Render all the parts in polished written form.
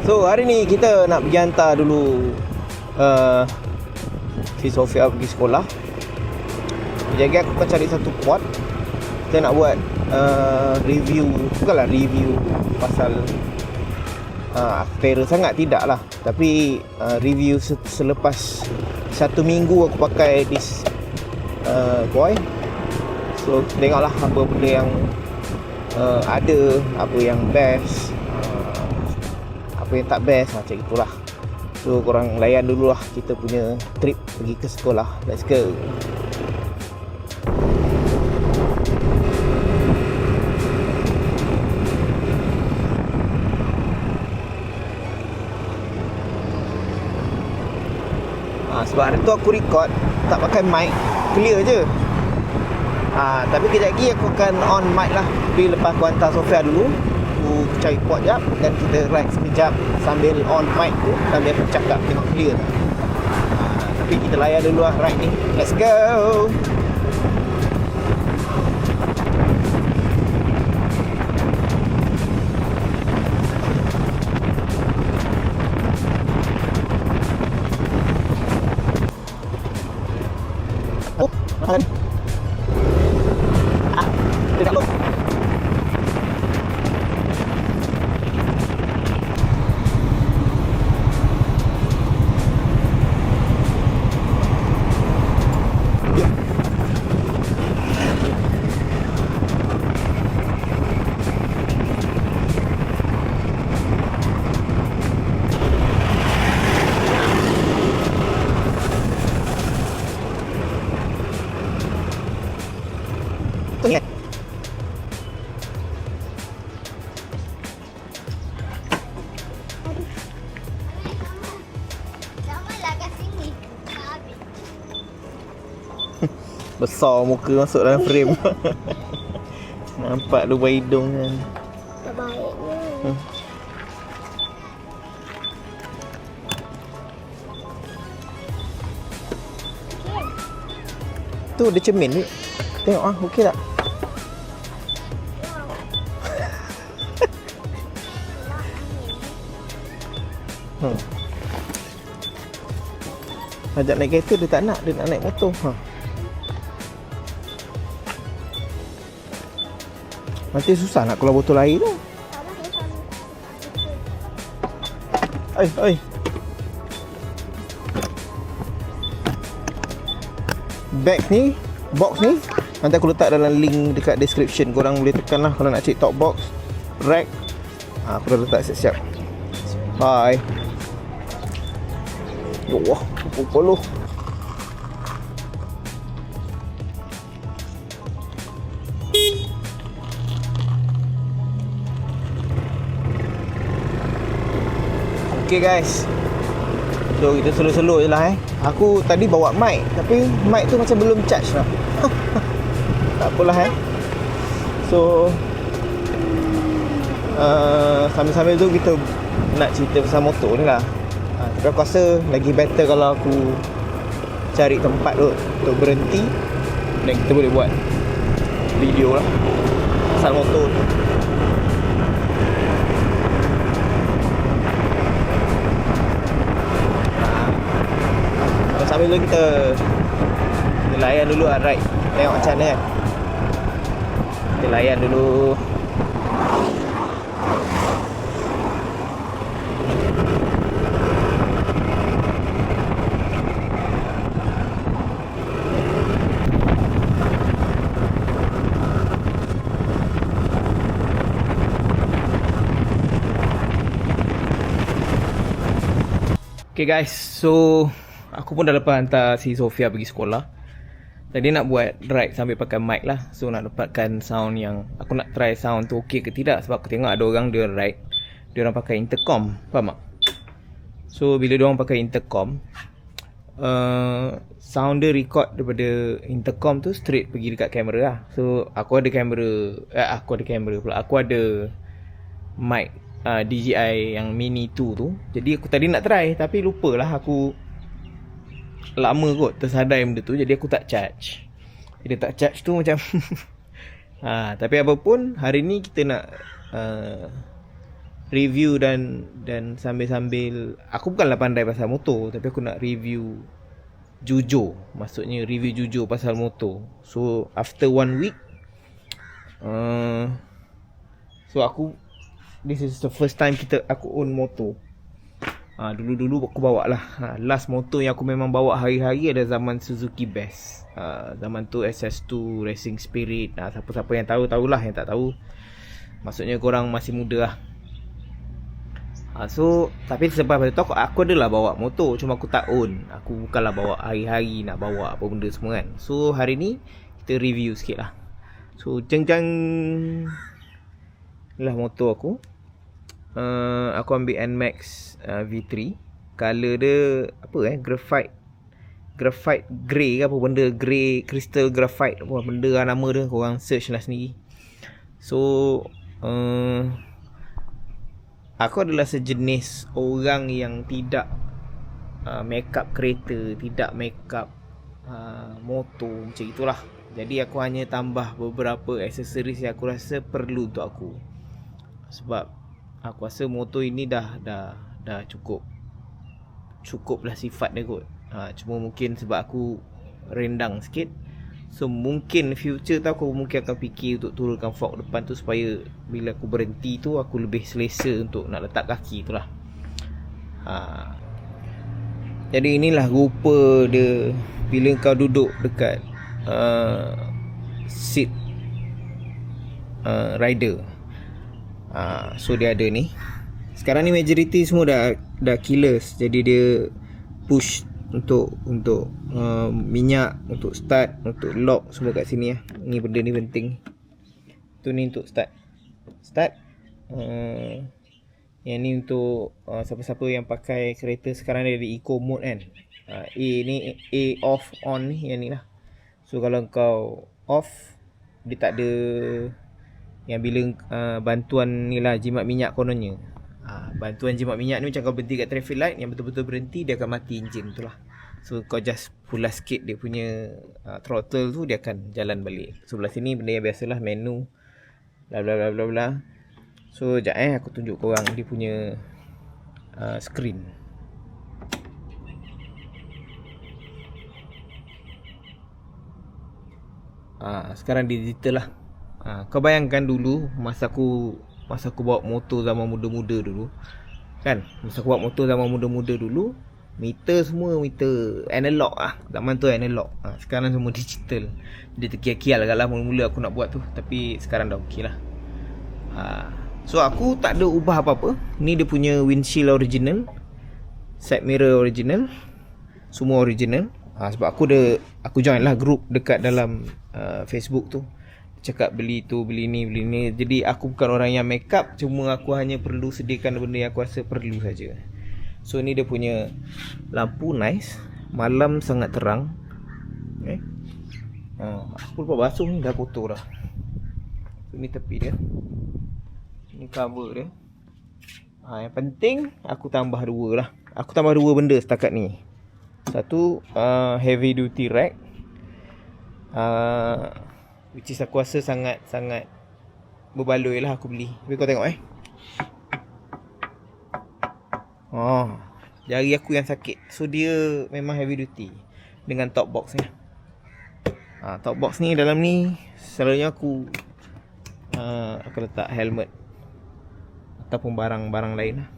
So hari ni kita nak pergi hantar dulu si Sofia pergi sekolah. Jadi aku akan cari satu pot. Kita nak buat review. Bukanlah review pasal fairer sangat, tidak lah. Tapi review selepas 1 minggu aku pakai this boy. So tengoklah apa benda yang ada, apa yang best, apa yang tak best, macam itulah. So korang layan dululah kita punya trip pergi ke sekolah. Let's go. Sebab hari tu aku record tak pakai mic, clear je. Tapi kejap lagi aku akan on mic lah. Tapi lepas aku hantar Sofia dulu, aku cari pot jap dan kita ride sekejap sambil on mic tu, sambil aku cakap tengok clear tak. Tapi kita layan dulu lah ride ni. Let's go. Makan. Tidak lu. Besar muka masuk dalam frame. Nampak lubang hidung kan. Terbaiknya. Tu ada cermin ni. Tengok okey tak? Ajak naik kereta dia tak nak, dia nak naik motor. Nanti susah nak keluar botol air tu. Oi. Bag ni, box ni nanti aku letak dalam link dekat description. Korang boleh tekan lah kalau nak cek top box, rack. Aku dah letak siap-siap. Bye. Yo wah, puluh. Okay guys, so kita slow-slow je lah Aku tadi bawa mic, tapi mic tu macam belum charge lah. Tak apalah So sambil-sambil tu kita nak cerita pasal motor ni lah. Tapi aku rasa lagi better kalau aku cari tempat tu untuk berhenti dan kita boleh buat video lah pasal motor tu. Sambil tu kita layan dulu lah ride. Tengok macam mana kan. Kita layan dulu. Okay guys, so aku pun dah lepas hantar si Sofia pergi sekolah. Tadi nak buat ride sambil pakai mic lah. So nak dapatkan sound yang aku nak try sound tu okey ke tidak. Sebab aku tengok ada orang dia ride, dia orang pakai intercom, faham tak? So bila dia orang pakai intercom, sound dia record daripada intercom tu straight pergi dekat kamera lah. So aku ada kamera pula. Aku ada mic DJI yang Mini 2 tu. Jadi aku tadi nak try tapi lupalah aku. Lama kot tersadai benda tu. Jadi aku tak charge. Bila tak charge tu macam tapi apa pun hari ni kita nak review dan sambil-sambil, aku bukanlah pandai pasal motor, tapi aku nak review jujur. Maksudnya review jujur pasal motor. So after 1 week, so this is the first time aku own motor. Dulu aku bawa lah. Last motor yang aku memang bawa hari-hari ada zaman Suzuki Best. Zaman tu SS2 Racing Spirit. Siapa-siapa yang tahu-tahulah, yang tak tahu maksudnya korang masih muda lah. So tapi sebab pada tu aku adalah bawa motor, cuma aku tak own. Aku bukanlah bawa hari-hari nak bawa apa benda semua kan. So hari ni kita review sikit lah. So jeng-jeng lah motor aku. Aku ambil NMAX V3. Color dia apa graphite grey ke apa benda, grey crystal graphite apa benda lah nama dia, korang search lah sendiri. So aku adalah sejenis orang yang tidak make up kereta, tidak make up motor macam itulah. Jadi aku hanya tambah beberapa aksesoris yang aku rasa perlu untuk aku. Sebab aku rasa motor ini dah cukup lah sifat dia kot. Cuma mungkin sebab aku rendang sikit, so mungkin future tu aku mungkin akan fikir untuk turunkan fork depan tu, supaya bila aku berhenti tu aku lebih selesa untuk nak letak kaki tu lah. Jadi inilah rupa dia bila kau duduk dekat seat rider. So dia ada ni. Sekarang ni majority semua dah keyless. Jadi dia push untuk minyak, untuk start, untuk lock semua kat sini lah. Ni benda ni penting. Tu ni untuk start. Yang ni untuk siapa-siapa yang pakai kereta sekarang dia ada eco mode kan. Ni A off on ni, yang ni lah. So kalau kau off, dia tak ada yang bila bantuan ni lah, jimat minyak kononnya. Bantuan jimat minyak ni macam kau berhenti kat traffic light, yang betul-betul berhenti dia akan mati enjin tu lah. So kau just pulas sikit dia punya throttle tu, dia akan jalan balik. Sebelah sini benda yang biasalah, menu bla bla bla bla bla. So sekejap aku tunjuk korang dia punya screen. Sekarang digital lah. Kau bayangkan dulu masa aku bawa motor zaman muda-muda dulu kan, masa aku bawa motor zaman muda-muda dulu, meter semua meter analog lah. Zaman tu analog. Sekarang semua digital. Dia terkial-kial agak lah mula-mula aku nak buat tu, tapi sekarang dah okey lah. So aku tak ada ubah apa-apa. Ni dia punya windshield original, side mirror original, semua original. Sebab aku join lah group dekat dalam Facebook tu, cakap beli tu, beli ni. Jadi aku bukan orang yang make up, cuma aku hanya perlu sediakan benda yang aku rasa perlu saja. So ni dia punya lampu nice, malam sangat terang. Aku lupa basuh ni, dah kotor dah. So ni tepi dia, ni cover dia. Yang penting aku tambah dua lah. Aku tambah dua benda setakat ni. Satu heavy duty rack, which is aku rasa sangat berbaloi lah aku beli. Tapi kau tengok jari aku yang sakit. So dia memang heavy duty dengan top box ni. Top box ni, dalam ni selalunya aku akan letak helmet ataupun barang-barang lain lah.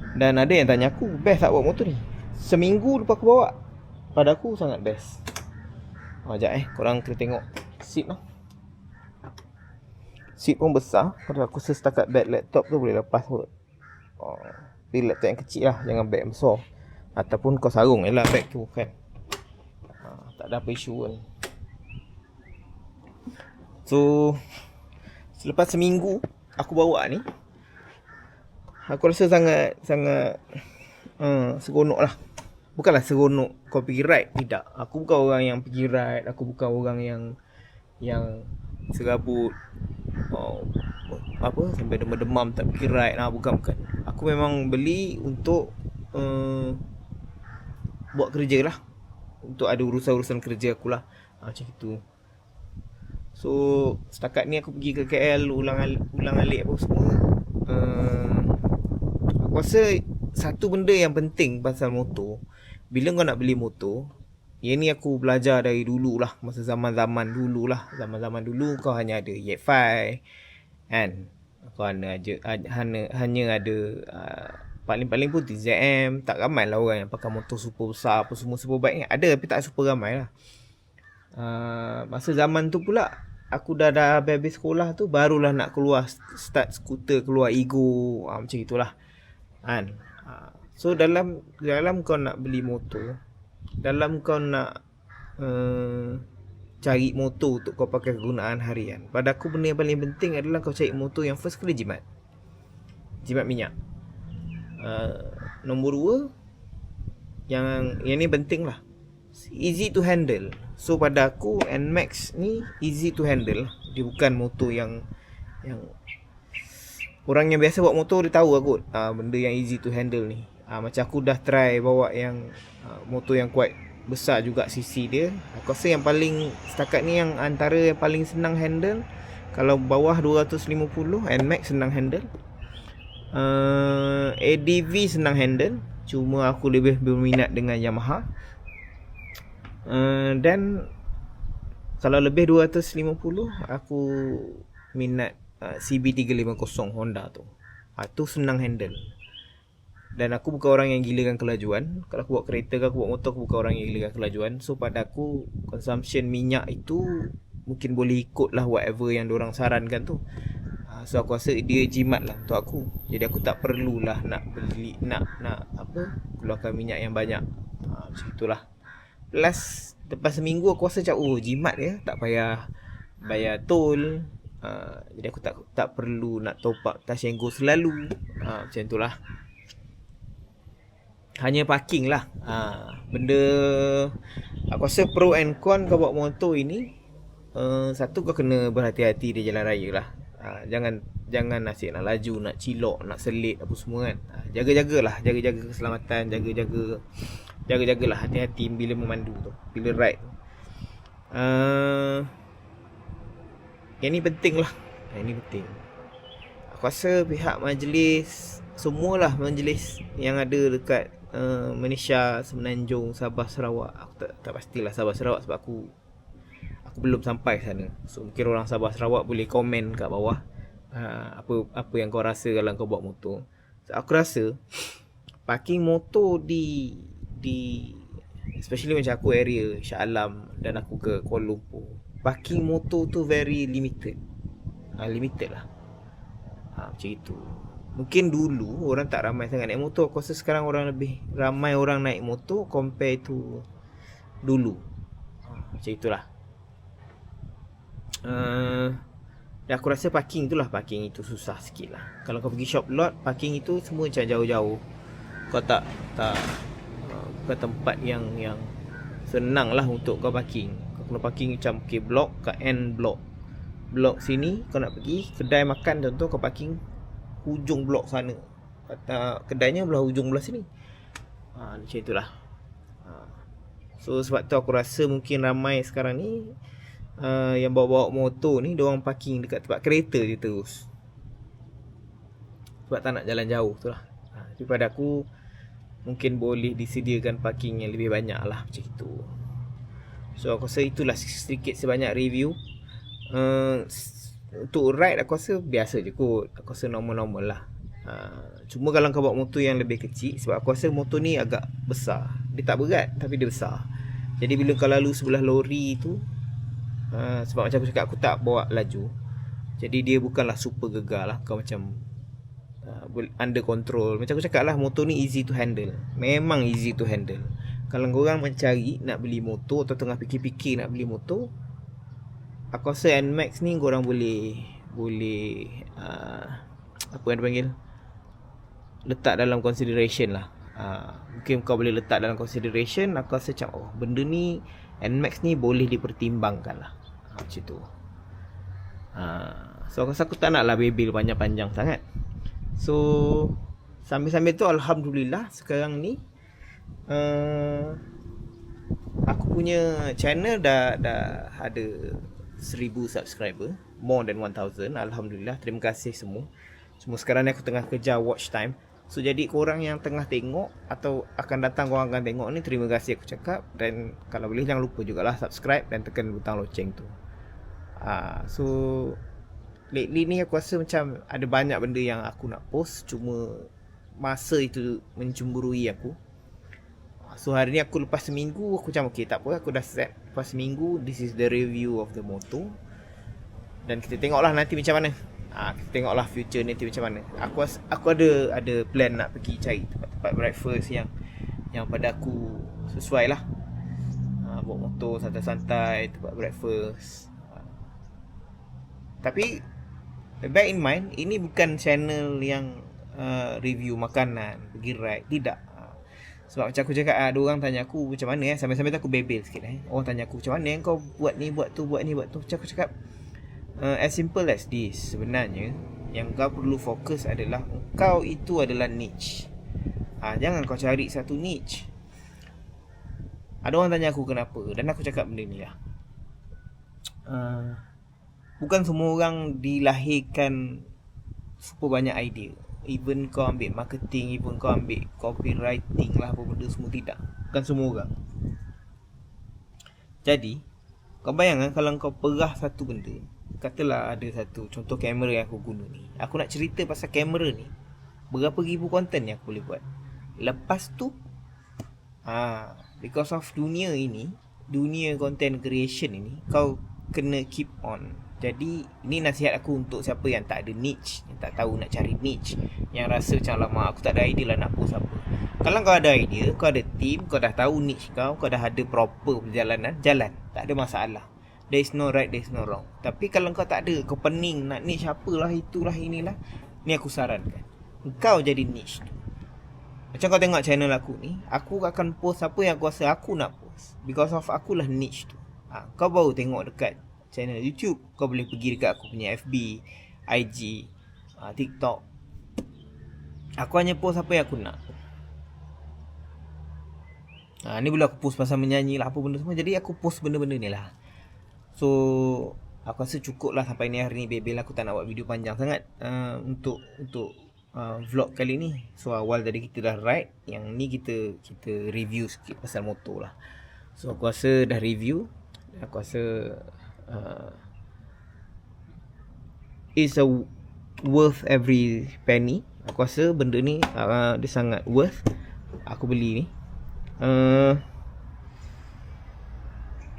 Dan ada yang tanya aku, best tak bawa motor ni? Seminggu lepas aku bawa, pada aku sangat best. Sekejap korang kena tengok seat lah. Seat pun besar. Kalau aku setakat bag laptop tu boleh lepas kot. Tapi laptop yang kecil lah, jangan bag yang besar. Ataupun kau sarung je lah bag tu kan. Tak ada apa isu pun. So selepas seminggu aku bawa ni, aku rasa sangat seronok lah. Bukanlah seronok kau pergi ride, tidak. Aku bukan orang yang pergi ride. Aku bukan orang yang serabut sampai demam-demam tak pergi ride. Bukan. Aku memang beli untuk buat kerja lah, untuk ada urusan-urusan kerja aku lah. Macam itu. So setakat ni aku pergi ke KL ulang alik apa semua. Aku rasa satu benda yang penting pasal motor, bila kau nak beli motor, yang ni aku belajar dari dulu lah, masa zaman-zaman dulu lah. Zaman-zaman dulu kau hanya ada EX5 kan, kau hanya ada paling-paling pun TZM. Tak ramai lah orang yang pakai motor super besar apa semua superbike ni. Ada tapi tak super ramai lah. Masa zaman tu pula aku dah habis sekolah tu, barulah nak keluar start skuter, keluar Ego, macam itulah kan. So dalam kau nak beli motor, dalam kau nak cari motor untuk kau pakai kegunaan harian, pada aku benda yang paling penting adalah kau cari motor yang first kena jimat minyak. Nombor 2 yang ni penting lah, easy to handle. So pada aku NMAX ni easy to handle. Dia bukan motor yang orang yang biasa bawa motor dia tahu aku benda yang easy to handle ni. Macam aku dah try bawa yang motor yang quite besar juga CC dia. Aku rasa yang paling setakat ni yang antara yang paling senang handle, kalau bawah 250 NMAX senang handle. ADV senang handle, cuma aku lebih berminat dengan Yamaha. Dan kalau lebih 250 aku minat CB350 Honda tu. Tu senang handle. Dan aku bukan orang yang gilakan kelajuan. Kalau aku bawa kereta ke aku bawa motor, aku bukan orang yang gilakan kelajuan. So pada aku consumption minyak itu mungkin boleh ikut lah whatever yang diorang sarankan tu. So aku rasa dia jimat lah untuk aku. Jadi aku tak perlulah nak beli, nak keluarkan minyak yang banyak. Macam itulah. Plus lepas seminggu aku rasa macam jimat ya, tak payah bayar tol. Jadi aku tak perlu nak top up touch and go selalu. Macam itulah. Hanya parking lah. Benda aku rasa pro and con kau bawa motor ini. Satu, kau kena berhati-hati di jalan raya lah. Jangan asyik nak laju, nak cilok, nak selit apa semua kan. Jaga-jagalah, jaga-jaga keselamatan, jaga-jagalah hati-hati bila memandu tu, bila ride tu. Yang ni penting lah. Yang ni penting. Aku rasa pihak majlis, semualah majlis yang ada dekat Malaysia, Semenanjung, Sabah, Sarawak. Aku tak pastilah Sabah Sarawak sebab aku belum sampai sana. So mungkin orang Sabah Sarawak boleh komen kat bawah apa yang kau rasa kalau kau bawa motor. So, aku rasa parking motor di especially macam aku area Shah Alam dan aku ke Kuala Lumpur, parking motor tu very limited. Limited lah. Macam itu. Mungkin dulu orang tak ramai sangat naik motor. Aku rasa sekarang lebih ramai orang naik motor compare to dulu. Macam itulah. Dan aku rasa parking itu susah sikit lah. Kalau kau pergi shop lot, parking itu semua macam jauh-jauh. Kau tak bukan tempat yang senang lah untuk kau parking. Kau kena parking macam blok kat end blok. Blok sini kau nak pergi kedai makan, contoh kau parking hujung blok sana. Kata kedainya belah hujung belah sini. Macam itulah. So sebab tu aku rasa mungkin ramai sekarang ni yang bawa-bawa motor ni, diorang parking dekat tempat kereta je terus. Sebab tak nak jalan jauh tu lah. Tapi pada aku mungkin boleh disediakan parking yang lebih banyak lah, macam itu. So aku rasa itulah sedikit sebanyak review. Untuk ride aku rasa biasa je kot. Aku rasa normal-normal lah. Cuma kalau kau bawa motor yang lebih kecil, sebab aku rasa motor ni agak besar. Dia tak berat tapi dia besar. Jadi bila kau lalu sebelah lori tu, sebab macam aku cakap, aku tak bawa laju, jadi dia bukanlah super gegar lah. Kau macam under control. Macam aku cakap lah, motor ni easy to handle. Memang easy to handle. Kalau korang mencari nak beli motor atau tengah fikir-fikir nak beli motor, aku rasa NMAX ni korang boleh apa yang dipanggil, letak dalam consideration lah. Mungkin kau boleh letak dalam consideration. Aku rasa macam benda ni, NMAX ni boleh dipertimbangkan lah. Macam tu. So aku rasa aku tak nak lah bebel panjang-panjang sangat. So sambil-sambil tu alhamdulillah sekarang ni aku punya channel dah ada 1000 subscriber, more than 1000. Alhamdulillah, terima kasih semua. Sekarang ni aku tengah kejar watch time. So jadi korang yang tengah tengok atau akan datang korang akan tengok ni, terima kasih aku cakap. Dan kalau boleh jangan lupa jugalah subscribe dan tekan butang loceng tu. So lately ni aku rasa macam ada banyak benda yang aku nak post, cuma masa itu mencemburui aku. So hari ni aku lepas seminggu aku macam okay, tak apa, aku dah set. Lepas seminggu, this is the review of the motor. Dan kita tengoklah nanti macam mana. Kita tengoklah future nanti macam mana. Aku ada plan nak pergi cari tempat-tempat breakfast yang pada aku sesuai lah. Bawa motor santai-santai, tempat breakfast. Tapi bear in mind, ini bukan channel yang review makanan, pergi ride, tidak. Sebab macam aku cakap, ada orang tanya aku macam mana sambil-sambil aku bebel sikit orang tanya aku macam mana kau buat ni, buat tu, buat ni, buat tu. Macam aku cakap, as simple as this. Sebenarnya yang kau perlu fokus adalah kau itu adalah niche. Jangan kau cari satu niche. Ada orang tanya aku kenapa, dan aku cakap benda ni lah. Bukan semua orang dilahirkan super banyak idea. Even kau ambil marketing, even kau ambil copywriting lah, apa benda semua, tidak. Bukan semua orang. Jadi kau bayangkan kalau kau perah satu benda. Katalah ada satu contoh kamera yang aku guna ni. Aku nak cerita pasal kamera ni, berapa ribu konten yang aku boleh buat. Lepas tu because of dunia ini, dunia content creation ini, kau kena keep on. Jadi ini nasihat aku untuk siapa yang tak ada niche, yang tak tahu nak cari niche, yang rasa macam lama aku tak ada idea lah nak post apa. Kalau kau ada idea, kau ada team, kau dah tahu niche kau dah ada proper perjalanan, jalan, tak ada masalah. There is no right, there is no wrong. Tapi kalau kau tak ada, kau pening nak niche apalah, itulah, inilah, ni aku sarankan kau jadi niche tu. Macam kau tengok channel aku ni, aku akan post apa yang aku rasa aku nak post, because of akulah niche tu. Kau baru tengok dekat channel YouTube, kau boleh pergi dekat aku punya FB, IG, TikTok. Aku hanya post apa yang aku nak. Ni boleh aku post pasal menyanyi lah, apa benda semua. Jadi aku post benda-benda ni lah. So aku rasa cukup lah sampai ni hari ni bebel. Aku tak nak buat video panjang sangat untuk vlog kali ni. So awal tadi kita dah ride, yang ni kita review sikit pasal motor lah. So aku rasa dah review. Aku rasa it's worth every penny. Aku rasa benda ni dia sangat worth aku beli ni.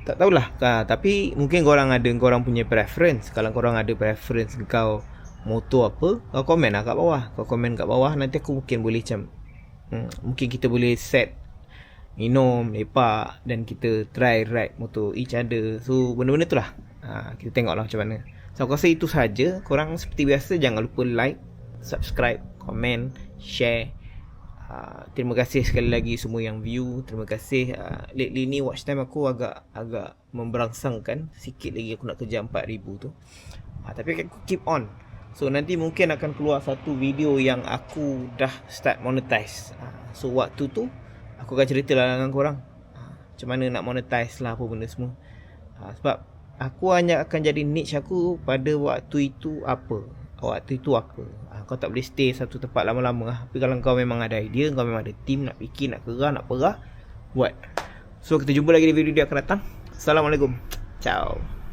Tak tahulah, tapi mungkin korang punya preference. Kalau korang ada preference kau motor apa, kau komen lah kat bawah. Kau komen kat bawah, nanti aku mungkin boleh macam mungkin kita boleh set minum, lepak, dan kita try ride motor each other. So benda-benda tu lah, kita tengok lah macam mana. So aku rasa itu saja. Korang seperti biasa jangan lupa like, subscribe, komen, share. Terima kasih sekali lagi semua yang view. Terima kasih. Lately ni watch time aku agak memberangsangkan. Sikit lagi aku nak kejar 4000 tu. Tapi aku keep on. So nanti mungkin akan keluar satu video yang aku dah start monetize. So waktu tu aku akan cerita lah dengan korang macam mana nak monetize lah, apa benda semua. Sebab aku hanya akan jadi niche aku pada waktu itu apa. Kau tak boleh stay satu tempat lama-lama lah. Tapi kalau kau memang ada idea, kau memang ada team, nak fikir, nak kerah, nak perah, buat. So kita jumpa lagi di video dia akan datang. Assalamualaikum. Ciao.